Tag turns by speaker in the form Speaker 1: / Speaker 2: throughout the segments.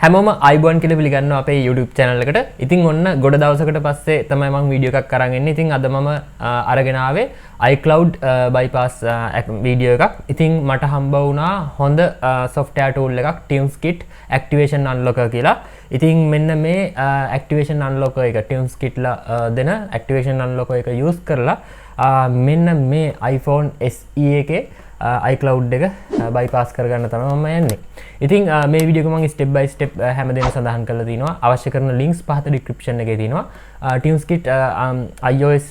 Speaker 1: හැමෝම අයිබෝන් කියලා පිළිගන්නවා අපේ YouTube channel එකට. ඉතින් ඔන්න ගොඩ දවසකට පස්සේ තමයි මම වීඩියෝ එකක් අරන් එන්නේ. ඉතින් අද මම අරගෙන ආවේ iCloud bypass වීඩියෝ එකක්. ඉතින් මට හම්බ වුණා හොඳ software tool එකක් Tuneskit Activation Unlocker කියලා. ඉතින් මෙන්න මේ Activation Unlocker එක Tuneskit ලා දෙන Activation Unlocker එක use කරලා මෙන්න මේ iPhone SE එකේ iCloud එක bypass කරගන්න තමයි මම යන්නේ. ඉතින් මේ වීඩියෝ එක මම step by step හැමදේම සඳහන් කරලා තිනවා. අවශ්‍ය කරන links පහත description එකේ තියෙනවා. Tuneskit iOS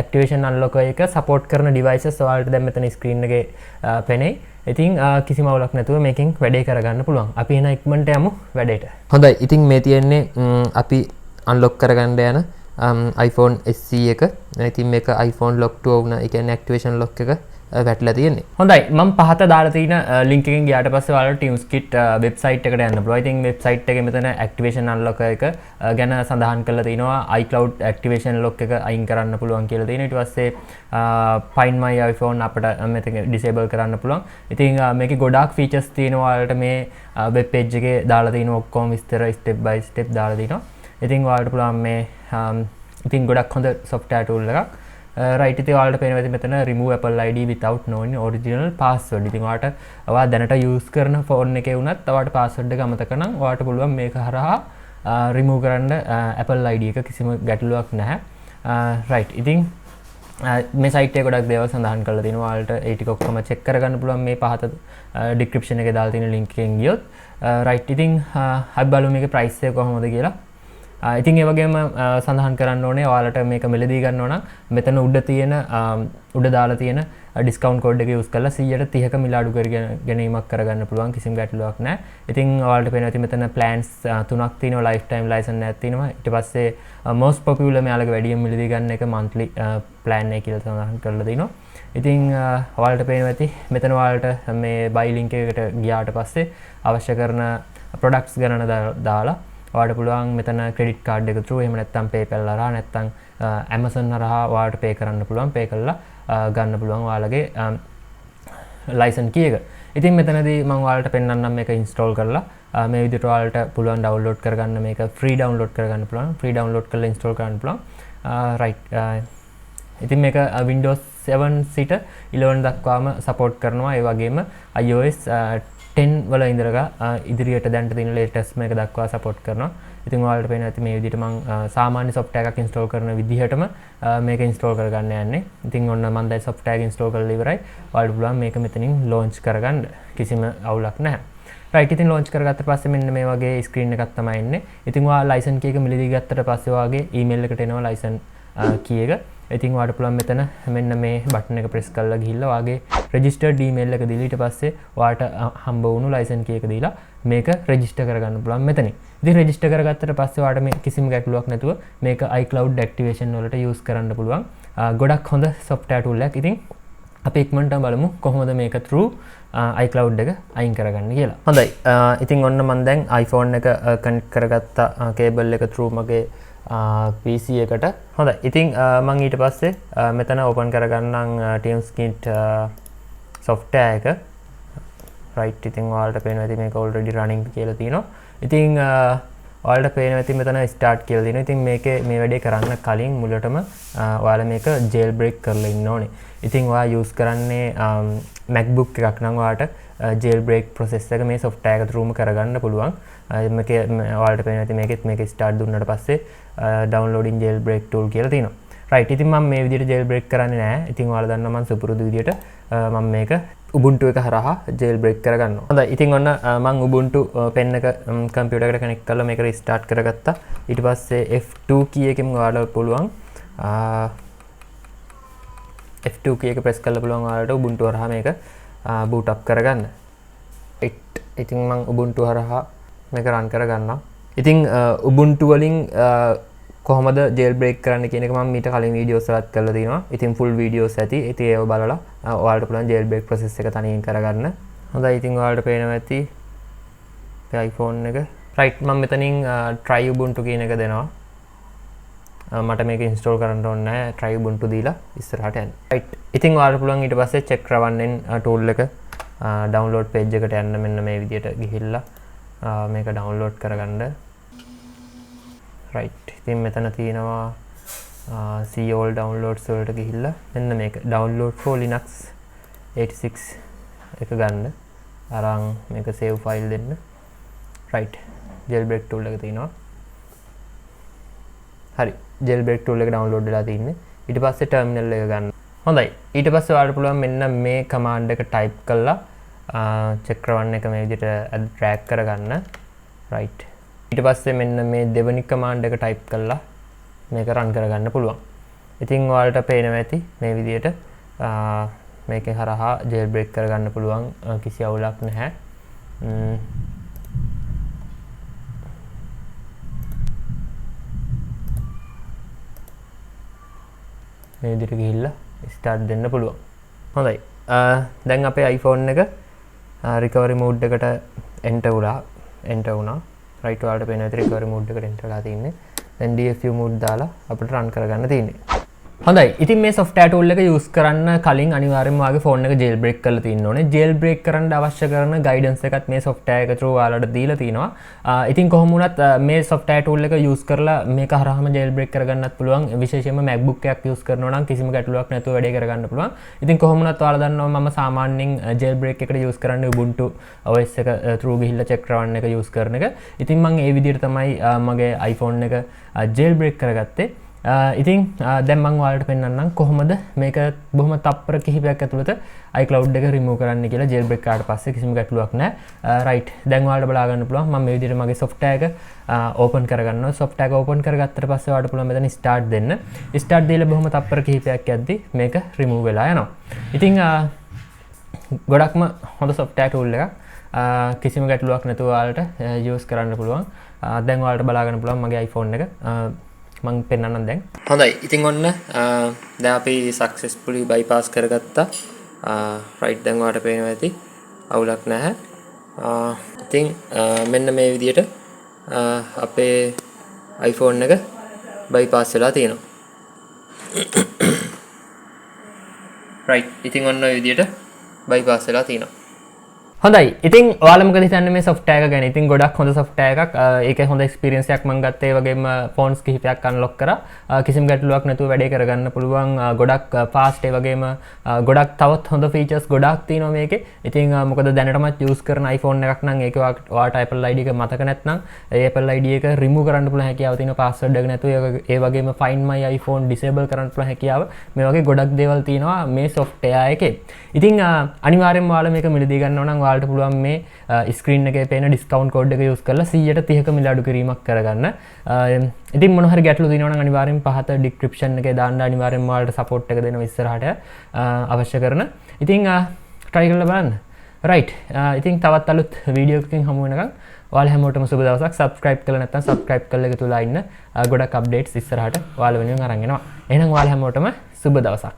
Speaker 1: Activation Unlocker එක support කරන devices ඔයාලට දැන් මෙතන screen එකේ පෙනෙයි. ඉතින් කිසිම අවුලක් නැතුව මේකෙන් වැඩේ කරගන්න පුළුවන්. අපි එන ඉක්මනට යමු වැඩේට. හොඳයි. ඉතින් මේ තියෙන්නේ අපි unlock කරගන්න යන iPhone SE එක. ඉතින් මේක iPhone lock 2 වුණා. ඒ කියන්නේ activation lock එක වැටලා තියෙන්නේ. හොඳයි මම පහත දාලා තියෙන link එකෙන් ගියාට පස්සේ ඔයාලට Tuneskit website එකට යන්න පුළුවන්. ඉතින් website එකේ මෙතන activation unlocker එක ගැන සඳහන් කරලා තිනවා. iCloud activation lock එක අයින් කරන්න පුළුවන් කියලා තියෙනවා. ඊට පස්සේ find my iPhone අපිට මෙතන disable කරන්න පුළුවන්. ඉතින් මේකේ ගොඩාක් features තියෙනවා. ඔයාලට මේ web page එකේ දාලා තියෙන ඔක්කොම විස්තර step by step දාලා තිනවා. ඉතින් ඔයාලට පුළුවන් මේ ඉතින් ගොඩක් හොඳ software tool එකක්. right ඉතින් ඔයාලට පේනවා ඉතින් මෙතන remove Apple ID without knowing original password. ඉතින් ඔයාලට ඔයා දැනට use කරන phone එකේ වුණත් ඔයාලට password එක අමතක නම් ඔයාලට පුළුවන් මේක හරහා remove කරන්න Apple ID එක කිසිම ගැටලුවක් නැහැ. right ඉතින් මේ site එකේ ගොඩක් දේවල් සඳහන් කරලා තියෙනවා. ඔයාලට ඒ ටික ඔක්කොම check කරගන්න පුළුවන් මේ පහත description එකේ දාලා තියෙන link එකෙන් ගියොත්. right ඉතින් අපි බලමු මේකේ price එක කොහොමද කියලා. ඉතින් ඒ වගේම සඳහන් කරන්න ඕනේ ඔයාලට මේක මෙලදී ගන්න ඕන මෙතන උඩ දාලා තියෙන ඩිස්කවුන්ට් කෝඩ් එක යූස් කරලා 130ක මිලාඩු ගැනීමක් කරගන්න පුළුවන් කිසිම ගැටලුවක් නැහැ. ඉතින් ඔයාලට පේනවා ඉතින් මෙතන plans තුනක් තියෙනවා lifetime license එකක් තියෙනවා. ඊට පස්සේ most popular මෙයාලගේ වැඩියෙන් මිලදී ගන්න එක monthly plan එක කියලා සඳහන් කරලා තිනවා. ඉතින් ඔයාලට පේනවා ඇති මෙතන ඔයාලට මේ buy link එකට ගියාට පස්සේ අවශ්‍ය කරන products ගණන දාලා ඔයාලට පුළුවන් මෙතන credit card එක through එහෙම නැත්නම් PayPal හරහා නැත්නම් Amazon හරහා ඔයාලට pay කරන්න පුළුවන්. pay කරලා ගන්න පුළුවන් ඔයාලගේ license key එක. ඉතින් මෙතනදී මම ඔයාලට පෙන්නන්නම් මේක install කරලා මේ විදිහට ඔයාලට පුළුවන් download කරගන්න මේක free download කරගන්න පුළුවන්. free download කරලා install කරන්න පුළුවන්. right ඉතින් මේක Windows 7 සිට 11 දක්වාම support කරනවා. ඒ වගේම iOS 10 වල ඉඳලා ඉදිරියට දැන්ට තියෙන latest මේක දක්වා support කරනවා. ඉතින් ඔයාලට පේනවා ඇති මේ විදිහට මම සාමාන්‍ය software එකක් install කරන විදිහටම මේක install කරගන්න යන්නේ. ඉතින් ඔන්න මම දැන් software එක install කරලා ඉවරයි. ඔයාලට පුළුවන් මේක මෙතනින් launch කරගන්න. කිසිම අවුලක් නැහැ. right ඉතින් launch කරගත්ත පස්සේ මෙන්න මේ වගේ screen එකක් තමයි එන්නේ. ඉතින් ඔයා license key එක මිලදී ගත්තට පස්සේ ඔයාගේ email එකට එනවා license key එක. ඉතින් ඔයාලට පුළුවන් මෙතන මෙන්න මේ බටන් එක press කරලා ගිහිල්ලා ඔයාගේ registered email එක දීලා ඊට පස්සේ ඔයාලට හම්බ වුණු license key එක දීලා මේක register කරගන්න පුළුවන් මෙතනින්. ඉතින් register කරගත්තට පස්සේ ඔයාලට මේ කිසිම ගැටලුවක් නැතුව මේක iCloud activation වලට use කරන්න පුළුවන්. ගොඩක් හොඳ software tool එකක්. ඉතින් අපි ඉක්මනට බලමු කොහොමද මේක through iCloud එක අයින් කරගන්නේ කියලා. හොඳයි. ඉතින් ඔන්න මම දැන් iPhone එක connect කරගත්ත cable එක through මගේ PC එකට. හොඳයි. ඉතින් මම ඊට පස්සේ මෙතන open කරගන්නම් Tuneskit software එක. right ඉතින් ඔයාලට පේනවා ඉතින් මේක already running කියලා තියෙනවා. ඉතින් ඔයාලට පේනවා ඉතින් මෙතන start කියලා තියෙනවා. ඉතින් මේකේ මේ වැඩේ කරන්න කලින් මුලටම ඔයාලා මේක jailbreak කරලා ඉන්න ඕනේ. ඉතින් ඔයා use කරන්නේ MacBook එකක් නම් ඔයාලට jailbreak process එක මේ software එක through කරගන්න පුළුවන්. මේකේ ඔයාලට පේනවා ඉතින් මේක start දුන්නාට පස්සේ downloading jailbreak tool කියලා තියෙනවා. right ඉතින් මම මේ විදිහට jailbreak කරන්නේ නැහැ. ඉතින් ඔයාලා දන්නවා මම සුපුරුදු විදිහට මම මේක Ubuntu එක හරහා jailbreak කරගන්නවා. හොඳයි. ඉතින් ඔන්න මම Ubuntu pen එක computer එකට connect කරලා මේක restart කරගත්තා. ඊට පස්සේ F2 key එකෙන් ඔයාලට පුළුවන් F2 key එක press කරලා පුළුවන් ඔයාලට Ubuntu හරහා මේක boot up කරගන්න. ඉතින් මම Ubuntu හරහා මේක run කරගන්නවා. ඉතින් Ubuntu වලින් කොහොමද jailbreak කරන්න කියන එක මම මීට කලින් videos වලත් කරලා තියෙනවා. ඉතින් full videos ඇති. ඉතින් ඒව බලලා ඔයාලට පුළුවන් jailbreak process එක තනියෙන් කරගන්න. හොඳයි. ඉතින් ඔයාලට පේනවා ඇති iPhone එක. right මම මෙතනින් try Ubuntu කියන එක දෙනවා. මට මේක install කරන්න ඕනේ නැහැ. try Ubuntu දීලා ඉස්සරහට යන්න. right ඉතින් ඔයාලට පුළුවන් ඊට පස්සේ check රවන්නෙන් tool එක download page එකට යන්න මෙන්න මේ විදියට ගිහිල්ලා මේක ඩවුන්ලෝඩ් කරගන්න. right ඉතින් මෙතන තියෙනවා see all downloads වලට ගිහිල්ලා මෙන්න මේක download for Linux 86 එක ගන්න. අරන් මේක save file දෙන්න. right jailbreak tool එක තියෙනවා. හරි jailbreak tool එක download වෙලා තින්නේ. ඊට පස්සේ terminal එක ගන්න. හොඳයි. ඊට පස්සේ ඔයාලට පුළුවන් මෙන්න මේ command එක type කරලා check කරවන්න එක මේ විදිහට drag කරගන්න. right ඊට පස්සේ මෙන්න මේ දෙවෙනි command එක type කරලා මේක run කරගන්න පුළුවන්. ඉතින් ඔයාලට පේනවා ඇති මේ විදිහට මේකේ හරහා jailbreak කරගන්න පුළුවන් කිසි අවුලක් නැහැ. මේ විදිහට ගිහිල්ලා start දෙන්න පුළුවන්. හොඳයි. දැන් අපේ iPhone එක recovery mode එකට enter වුණා. right ඔයාලට පේනවා ඇති recovery mode එකට enter වෙලා තින්නේ. දැන් DFU mode දාලා අපිට run කරගන්න තියෙන්නේ. හොඳයි. ඉතින් මේ software tool එක use කරන්න කලින් අනිවාර්යයෙන්ම ඔයාගේ phone එක jailbreak කරලා තියෙන්න ඕනේ. jailbreak කරන්න අවශ්‍ය කරන guidance එකත් මේ software එක through ඔයාලට දීලා තිනවා. ඉතින් කොහොම වුණත් මේ software tool එක use කරලා මේක හරහාම jailbreak කරගන්නත් පුළුවන්. විශේෂයෙන්ම MacBook එකක් use කරනවා නම් කිසිම ගැටලුවක් නැතුව වැඩේ කරගන්න පුළුවන්. ඉතින් කොහොම වුණත් ඔයාලා දන්නවා මම සාමාන්‍යයෙන් jailbreak එකට use කරන්නේ Ubuntu OS එක through ගිහිල්ලා check කරවන්න එක use කරන එක. ඉතින් මම ඒ විදිහට තමයි මගේ iPhone එක jailbreak කරගත්තේ. ඉතින් දැන් මම ඔයාලට පෙන්නන්නම් කොහොමද මේක බොහොම තප්පර කිහිපයක් ඇතුළත iCloud එක remove කරන්න කියලා jailbreak කරාට පස්සේ කිසිම ගැටලුවක් නැහැ. right දැන් ඔයාලට බලා ගන්න පුළුවන් මම මේ විදිහට මගේ software එක open කරගන්නවා. software එක open කරගත්තට පස්සේ ඔයාලට පුළුවන් මෙතන start දෙන්න. start දීලා බොහොම තප්පර කිහිපයක් යද්දි මේක remove වෙලා යනවා. ඉතින් ගොඩක්ම හොඳ software tool එකක්. කිසිම ගැටලුවක් නැතුව ඔයාලට use කරන්න පුළුවන්. දැන් ඔයාලට බලා ගන්න පුළුවන් මගේ iPhone එක මං පෙන්නන්නම් දැන්. හොඳයි. ඉතින් ඔන්න දැන් අපි successfully bypass කරගත්තා. right දැන් ඔයාලට පේනවා ඇති අවුලක් නැහැ. ඉතින් මෙන්න මේ විදිහට අපේ iPhone එක bypass වෙලා තියෙනවා. right ඉතින් ඔන්න ඔය විදිහට bypass වෙලා තියෙනවා. හොඳයි. ඉතින් ඔයාලා මොකද හිතන්නේ මේ software එක ගැන? ඉතින් ගොඩක් හොඳ software එකක්. ඒකේ හොඳ experience එකක් මම ගත්තා. ඒ වගේම phones කිහිපයක් unlock කරා. කිසිම ගැටලුවක් නැතුව වැඩේ කරගන්න පුළුවන්. ගොඩක් fast ඒ වගේම ගොඩක් තවත් හොඳ features ගොඩක් තියෙනවා මේකේ. ඉතින් මොකද දැනටමත් use කරන iPhone එකක් නම් ඒක ඔයාලට Apple ID එක මතක නැත්නම් ඒ Apple ID එක remove කරන්න පුළුවන් හැකියාව තියෙනවා password එක නැතුව. ඒ වගේම find my iPhone disable කරන්න පුළුවන් හැකියාව. මේ වගේ ගොඩක් දේවල් තියෙනවා මේ software එකේ. ඉතින් අනිවාර්යෙන්ම ඔයාලා මේක මිලදී ගන්නවා නම් ඔයාලට පුළුවන් මේ ස්ක්‍රීන් එකේ පේන ඩිස්කවුන්ට් කෝඩ් එක යූස් කරලා 130ක මිල අඩු කිරීමක් කරගන්න. ඉතින් මොන හරි ගැටලු තියෙනවා නම් අනිවාර්යෙන් පහත ඩිස්ක්‍රිප්ෂන් එකේ දාන්න. අනිවාර්යෙන්ම ඔයාලට සපෝට් එක දෙනවා ඉස්සරහට අවශ්‍ය කරන. ඉතින් try කරලා බලන්න. right ඉතින් තවත් අලුත් වීඩියෝ එකකින් හමු වෙනකන් ඔයාලා හැමෝටම සුබ දවසක්. subscribe කරලා නැත්නම් subscribe කරලා එකතු වෙලා ඉන්න. ගොඩක් updates ඉස්සරහට ඔයාලා වෙනුවෙන් අරන් එනවා. එහෙනම් ඔයාලා හැමෝටම සුබ දවසක්.